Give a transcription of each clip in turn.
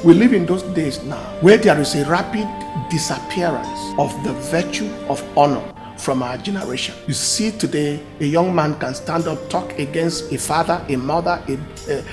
We live in those days now where there is a rapid disappearance of the virtue of honor from our generation. You see today, a young man can stand up, talk against a father, a mother,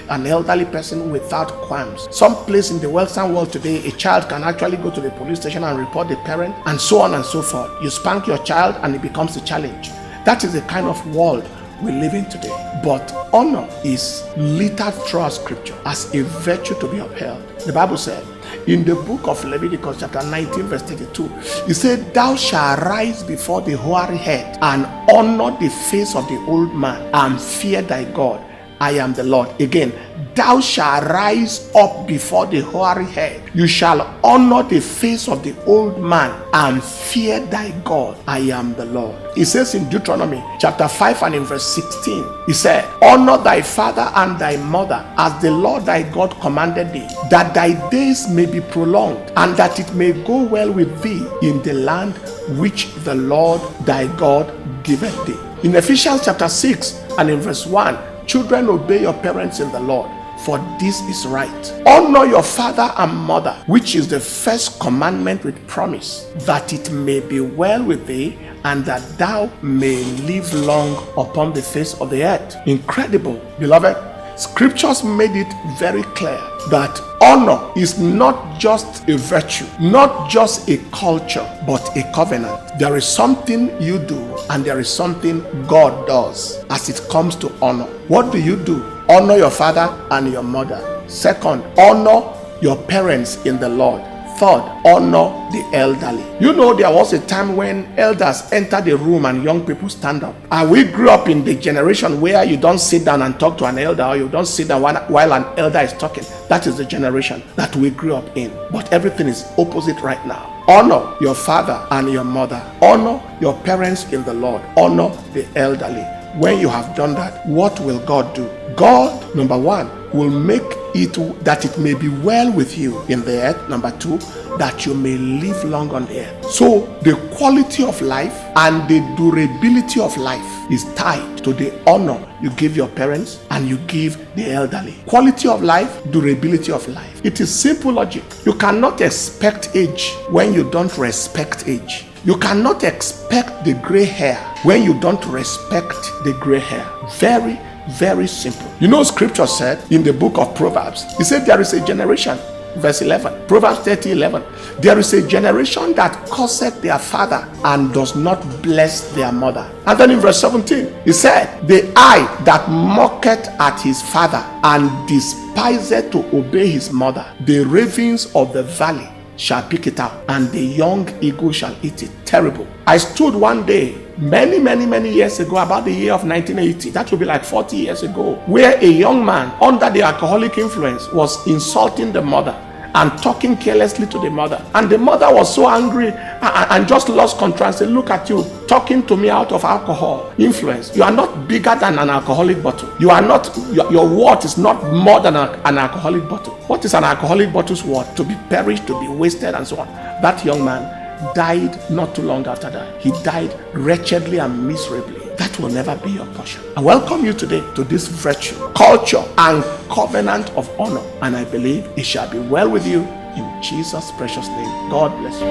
an elderly person without qualms. Some place in the Western world today, a child can actually go to the police station and report the parent, and so on and so forth. You spank your child and it becomes a challenge. That is the kind of world we live in today. But honor is littered throughout scripture as a virtue to be upheld. The Bible said in the book of Leviticus chapter 19 verse 32, it said, "Thou shalt rise before the hoary head and honor the face of the old man and fear thy God. I am the Lord." Again, thou shalt rise up before the hoary head. You shall honor the face of the old man and fear thy God. I am the Lord. It says in Deuteronomy chapter 5 and in verse 16, he said, "Honor thy father and thy mother as the Lord thy God commanded thee, that thy days may be prolonged, and that it may go well with thee in the land which the Lord thy God giveth thee." In Ephesians chapter 6 and in verse 1, "Children, obey your parents in the Lord, for this is right. Honor your father and mother, which is the first commandment with promise, that it may be well with thee, and that thou may live long upon the face of the earth." Incredible, beloved. Scriptures made it very clear that honor is not just a virtue, not just a culture, but a covenant. There is something you do and there is something God does as it comes to honor. What do you do? Honor your father and your mother. Second, honor your parents in the Lord. Third, honor the elderly. You know, there was a time when elders enter the room and young people stand up. And we grew up in the generation where you don't sit down and talk to an elder, or you don't sit down while an elder is talking. That is the generation that we grew up in. But everything is opposite right now. Honor your father and your mother. Honor your parents in the Lord. Honor the elderly. When you have done that, what will God do? God, number one, will make it that it may be well with you in the earth. Number two, that you may live long on the earth. So the quality of life and the durability of life is tied to the honor you give your parents and you give the elderly. Quality of life, durability of life. It is simple logic. You cannot expect age when you don't respect age. You cannot expect the gray hair when you don't respect the gray hair. Very, very simple. You know, scripture said in the book of Proverbs, it said there is a generation, verse 11, Proverbs 30:11, there is a generation that curseth their father and does not bless their mother. And then in verse 17, it said, "The eye that mocketh at his father and despiseth to obey his mother, the ravens of the valley shall pick it out, and the young eagle shall eat it." Terrible. I stood one day many years ago, about the year of 1980, that would be like 40 years ago, where a young man under the alcoholic influence was insulting the mother and talking carelessly to the mother, and the mother was so angry and just lost control and said, "Look at you talking to me out of alcohol influence. You are not bigger than an alcoholic bottle. You are not, your worth is not more than an alcoholic bottle." What is an alcoholic bottle's worth? To be perished, to be wasted, and so on. That young man died not too long after that. He died wretchedly and miserably. That will never be your portion. I welcome you today to this virtue, culture, and covenant of honor. And I believe it shall be well with you in Jesus' precious name. God bless you.